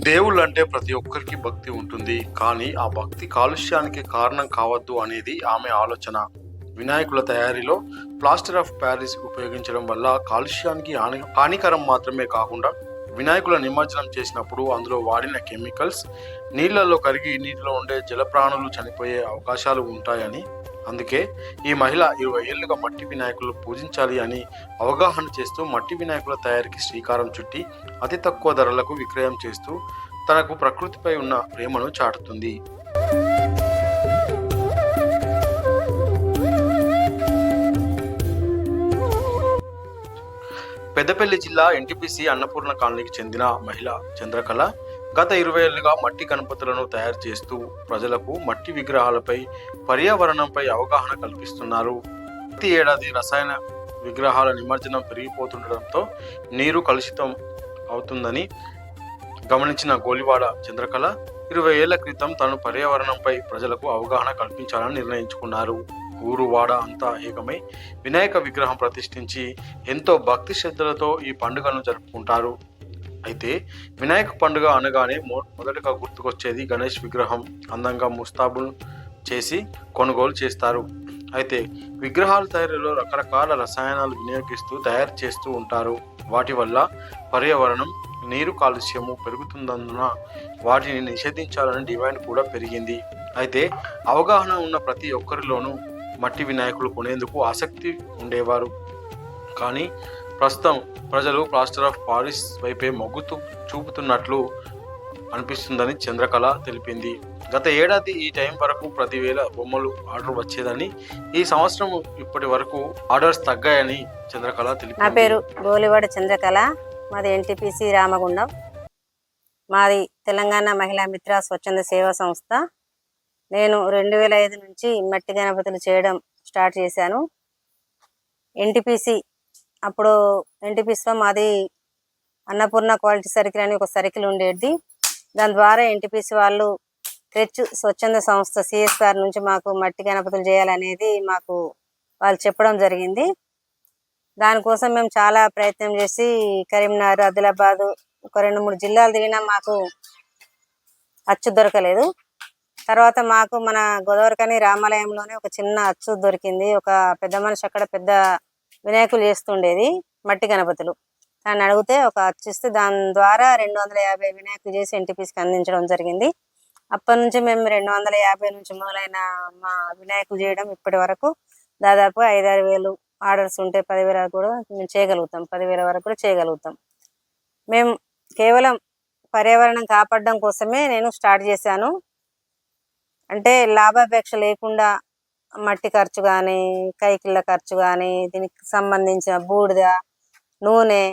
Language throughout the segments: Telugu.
దేవుళ్ళంటే ప్రతి ఒక్కరికి భక్తి ఉంటుంది. కానీ ఆ భక్తి కాలుష్యానికి కారణం కావద్దు అనేది ఆమె ఆలోచన. వినాయకుల తయారీలో ప్లాస్టర్ ఆఫ్ ప్యారిస్ ఉపయోగించడం వల్ల కాలుష్యానికి హానికరం మాత్రమే కాకుండా వినాయకుల నిమజ్జనం చేసినప్పుడు అందులో వాడిన కెమికల్స్ నీళ్లలో కరిగి నీటిలో ఉండే జలప్రాణులు చనిపోయే అవకాశాలు ఉంటాయని, అందుకే ఈ మహిళ 20 ఏళ్లుగా మట్టి వినాయకులు పూజించాలి అని అవగాహన చేస్తూ మట్టి వినాయకుల తయారీకి శ్రీకారం చుట్టి అతి తక్కువ ధరలకు విక్రయం చేస్తూ తనకు ప్రకృతిపై ఉన్న ప్రేమను చాటుతుంది. పెద్దపల్లి జిల్లా ఎన్టీపీసీ అన్నపూర్ణ కాలనీకి చెందిన మహిళ చంద్రకళ గత 20 ఏళ్లుగా మట్టి గణపతులను తయారు చేస్తూ ప్రజలకు మట్టి విగ్రహాలపై, పర్యావరణంపై అవగాహన కల్పిస్తున్నారు. ప్రతి ఏడాది రసాయన విగ్రహాల నిమజ్జనం పెరిగిపోతుండటంతో నీరు కలుషితం అవుతుందని గమనించిన గోలివాడ చంద్రకళ 20 ఏళ్ల క్రితం తను పర్యావరణంపై ప్రజలకు అవగాహన కల్పించాలని నిర్ణయించుకున్నారు. ఊరు వాడ అంతా ఏకమై వినాయక విగ్రహం ప్రతిష్ఠించి ఎంతో భక్తి శ్రద్ధలతో ఈ పండుగను జరుపుకుంటారు. అయితే వినాయక పండుగ అనగానే మొదటగా గుర్తుకొచ్చేది గణేష్ విగ్రహం. అందంగా ముస్తాబులు చేసి కొనుగోలు చేస్తారు. అయితే విగ్రహాల తయారీలో రకరకాల రసాయనాలు వినియోగిస్తూ తయారు చేస్తూ ఉంటారు. వాటి వల్ల పర్యావరణం, నీరు కాలుష్యము పెరుగుతుందన్న వాటిని నిషేధించాలని డిమాండ్ కూడా పెరిగింది. అయితే అవగాహన ఉన్న ప్రతి ఒక్కరిలోనూ మట్టి వినాయకులు కొనేందుకు ఆసక్తి ఉండేవారు. కానీ ప్రస్తుతం ప్రజలు ప్లాస్టర్ ఆఫ్ పారిస్ వైపే మొగ్గు చూపుతున్నట్లు అనిపిస్తుందని చంద్రకళ తెలిపింది. గత ఏడాది ఈ టైం వరకు 10,000 బొమ్మలు ఆర్డర్ వచ్చేదని, ఈ సంవత్సరం ఇప్పటి వరకు ఆర్డర్స్ తగ్గాయని చంద్రకళ తెలిపింది. నా పేరు గోలివాడ చంద్రకళ. మాది ఎన్టీపీసీ రామగుండం. మాది తెలంగాణ మహిళా మిత్ర స్వచ్ఛంద సేవా సంస్థ. నేను 2005 నుంచి మట్టి గణపతులు చేయడం స్టార్ట్ చేశాను. ఎన్టీపీసీ అప్పుడు ఎన్టీపీసీలో మాది అన్నపూర్ణ క్వాలిటీ సర్కిల్ అని ఒక సర్కిల్ ఉండేది. దాని ద్వారా ఎన్టీపీసీ వాళ్ళు స్వచ్ఛంద సంస్థ సిఎస్ఆర్ నుంచి మాకు మట్టి గణపతులు చేయాలనేది మాకు వాళ్ళు చెప్పడం జరిగింది. దానికోసం మేము చాలా ప్రయత్నం చేసి కరీంనగర్, ఆదిలాబాద్ ఒక 2-3 జిల్లాలు తిరిగినా మాకు అచ్చు దొరకలేదు. తర్వాత మాకు మన గోదావరికని రామాలయంలోనే ఒక చిన్న అచ్చు దొరికింది. ఒక పెద్ద మనిషి అక్కడ పెద్ద వినాయకులు చేస్తుండేది మట్టి గణపతులు. దాన్ని అడిగితే ఒక అచ్చు ఇస్తే దాని ద్వారా 250 వినాయకులు చేసి ఎన్టీపీసీకి అందించడం జరిగింది. అప్పటి నుంచి మేము 250 నుంచి మొదలైన మా వినాయకులు చేయడం ఇప్పటి వరకు దాదాపు 5-6 వేలు ఆర్డర్స్ ఉంటే 10,000 కూడా మేము చేయగలుగుతాం. 10,000 వరకు కూడా చేయగలుగుతాం. మేము కేవలం పర్యావరణం కాపాడడం కోసమే నేను స్టార్ట్ చేశాను. అంటే లాభాపేక్ష లేకుండా మట్టి ఖర్చు కానీ, కైకిళ్ళ ఖర్చు కానీ, దీనికి సంబంధించిన బూడిద, నూనె,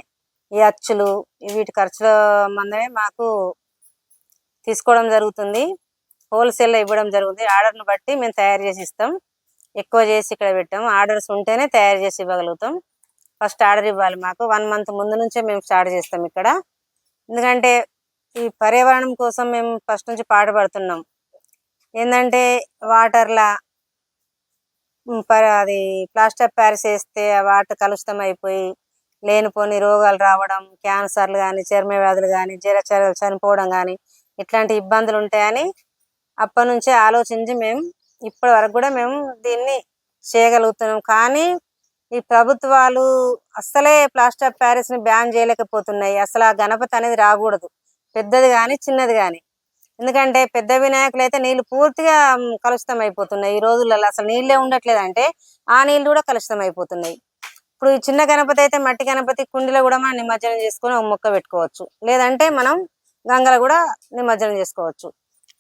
ఈ అచ్చులు, వీటి ఖర్చుల మందమే మాకు తీసుకోవడం జరుగుతుంది. హోల్సేల్లో ఇవ్వడం జరుగుతుంది. ఆర్డర్ను బట్టి మేము తయారు చేసి ఇస్తాం. ఎక్కువ చేసి ఇక్కడ పెట్టాం. ఆర్డర్స్ ఉంటేనే తయారు చేసి ఇవ్వగలుగుతాం. ఫస్ట్ ఆర్డర్ ఇవ్వాలి. మాకు 1 మంత్ ముందు నుంచే మేము స్టార్ట్ చేస్తాం ఇక్కడ. ఎందుకంటే ఈ పర్యావరణం కోసం మేము ఫస్ట్ నుంచి పాటుపడుతున్నాం. ఏంటంటే వాటర్లా అది ప్లాస్టర్ ఆఫ్ ప్యారిస్ వేస్తే వాటర్ కలుషితం అయిపోయి లేనిపోని రోగాలు రావడం, క్యాన్సర్లు కానీ, చర్మ వ్యాధులు కానీ, జలచరాలు చనిపోవడం కానీ ఇట్లాంటి ఇబ్బందులు ఉంటాయని అప్పటి నుంచే ఆలోచించి మేము ఇప్పటి వరకు కూడా మేము దీన్ని చేయగలుగుతున్నాం. కానీ ఈ ప్రభుత్వాలు అస్సలే ప్లాస్టర్ ఆఫ్ ప్యారిస్ని బ్యాన్ చేయలేకపోతున్నాయి. అసలు ఆ గణపతి అనేది రాకూడదు, పెద్దది కానీ చిన్నది కానీ. ఎందుకంటే పెద్ద వినాయకులు అయితే నీళ్లు పూర్తిగా కలుషితం అయిపోతున్నాయి. ఈ రోజులలో అసలు నీళ్ళే ఉండట్లేదు. అంటే ఆ నీళ్లు కూడా కలుషితం అయిపోతున్నాయి. ఇప్పుడు ఈ చిన్న గణపతి అయితే మట్టి గణపతి కుండీలో కూడా మనం నిమజ్జనం చేసుకొని ఒక మొక్క పెట్టుకోవచ్చు. లేదంటే మనం గంగలో కూడా నిమజ్జనం చేసుకోవచ్చు.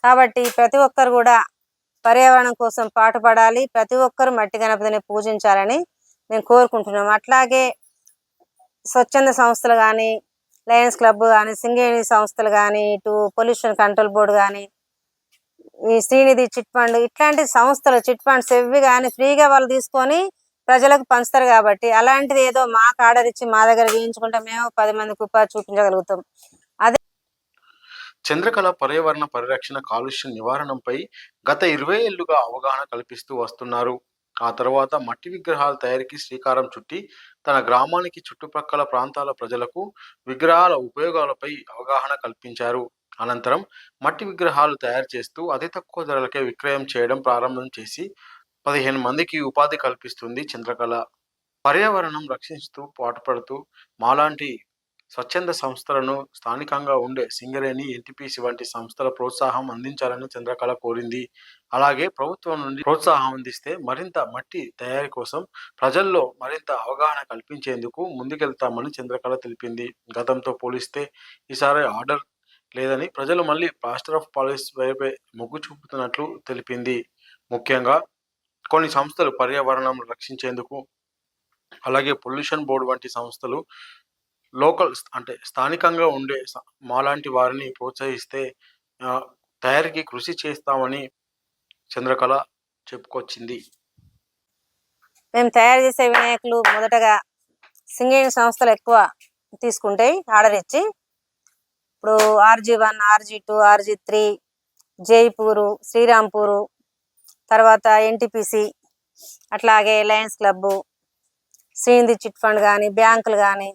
కాబట్టి ప్రతి ఒక్కరు కూడా పర్యావరణం కోసం పాటుపడాలి. ప్రతి ఒక్కరు మట్టి గణపతిని పూజించాలని మేము కోరుకుంటున్నాం. అట్లాగే స్వచ్ఛంద సంస్థలు కానీ, లయన్స్ క్లబ్ కానీ, సింగేణి సంస్థలు కానీ, ఇటు పొల్యూషన్ కంట్రోల్ బోర్డు కానీ, ఈ శ్రీనిధి చిట్ ఫండ్, ఇట్లాంటి సంస్థలు చిట్ ఫండ్స్ ఇవి కానీ ఫ్రీగా వాళ్ళు తీసుకొని ప్రజలకు పంచుతారు. కాబట్టి అలాంటిది ఏదో మాకు ఆర్డర్ ఇచ్చి మా దగ్గర చేయించుకుంటే మేము 10 మందికి ఉపాధి చూపించగలుగుతాం. అదే చంద్రకళ పర్యావరణ పరిరక్షణ, కాలుష్య నివారణపై గత 20 ఏళ్లుగా అవగాహన కల్పిస్తూ వస్తున్నారు. ఆ తర్వాత మట్టి విగ్రహాల తయారీకి శ్రీకారం చుట్టి తన గ్రామానికి చుట్టుప్రక్కల ప్రాంతాల ప్రజలకు విగ్రహాల ఉపయోగాలపై అవగాహన కల్పించారు. అనంతరం మట్టి విగ్రహాలు తయారు చేస్తూ అతి తక్కువ ధరలకే విక్రయం చేయడం ప్రారంభం చేసి 15 మందికి ఉపాధి కల్పిస్తుంది చంద్రకళ. పర్యావరణం రక్షిస్తూ పాటుపడుతూ మాలాంటి స్వచ్ఛంద సంస్థలను స్థానికంగా ఉండే సింగరేణి, ఎన్టీపీసీ వంటి సంస్థల ప్రోత్సాహం అందించాలని చంద్రకళ కోరింది. అలాగే ప్రభుత్వం నుండి ప్రోత్సాహం అందిస్తే మరింత మట్టి తయారీ కోసం ప్రజల్లో మరింత అవగాహన కల్పించేందుకు ముందుకెళ్తామని చంద్రకళ తెలిపింది. గతంతో పోలిస్తే ఈసారి ఆర్డర్ లేదని ప్రజలు మళ్ళీ ప్లాస్టర్ ఆఫ్ పారిస్ వైపే మొగ్గు చూపుతున్నట్లు తెలిపింది. ముఖ్యంగా కొన్ని సంస్థలు పర్యావరణం రక్షించేందుకు, అలాగే పొల్యూషన్ బోర్డు వంటి సంస్థలు లోకల్ అంటే స్థానికంగా ఉండే మాలాంటి వారిని ప్రోత్సహిస్తే తయారీకి కృషి చేస్తామని చంద్రకళ చెప్పుకొచ్చింది. మేము తయారు చేసే వినాయకులు మొదటగా సింగరేణి సంస్థలు ఎక్కువ తీసుకుంటాయి ఆర్డర్ ఇచ్చి. ఇప్పుడు RG1, RG2, RG3, Jaipur, Srirampur, తర్వాత ఎన్టీపీసీ, అట్లాగే Lions club, Srinidhi chit fund కానీ, బ్యాంకులు కానీ,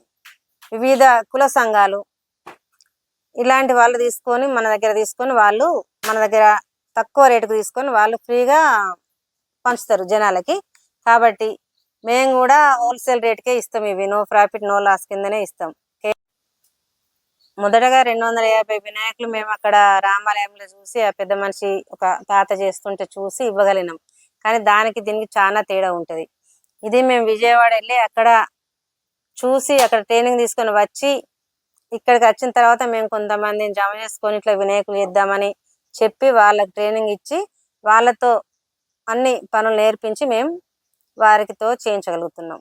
వివిధ కుల సంఘాలు ఇలాంటి వాళ్ళు తీసుకొని మన దగ్గర తక్కువ రేటుకు తీసుకొని వాళ్ళు ఫ్రీగా పంచుతారు జనాలకి. కాబట్టి మేము కూడా హోల్సేల్ రేటుకే ఇస్తాం. ఇవి నో ప్రాఫిట్ నో లాస్ కిందనే ఇస్తాం. మొదటగా 250 వినాయకులు మేము అక్కడ రామాలయంలో చూసి ఆ పెద్ద మనిషి ఒక తాత చేస్తుంటే చూసి ఇవ్వగలిగినాం. కానీ దీనికి చాలా తేడా ఉంటుంది. ఇది మేము విజయవాడ వెళ్ళి అక్కడ చూసి అక్కడ ట్రైనింగ్ తీసుకొని వచ్చి ఇక్కడికి వచ్చిన తర్వాత మేము కొంతమందిని జమ చేసుకొని ఇట్లా వినాయకులు చేద్దామని చెప్పి వాళ్ళకి ట్రైనింగ్ ఇచ్చి వాళ్ళతో అన్ని పనులు నేర్పించి మేము వారితో చేయించగలుగుతున్నాం.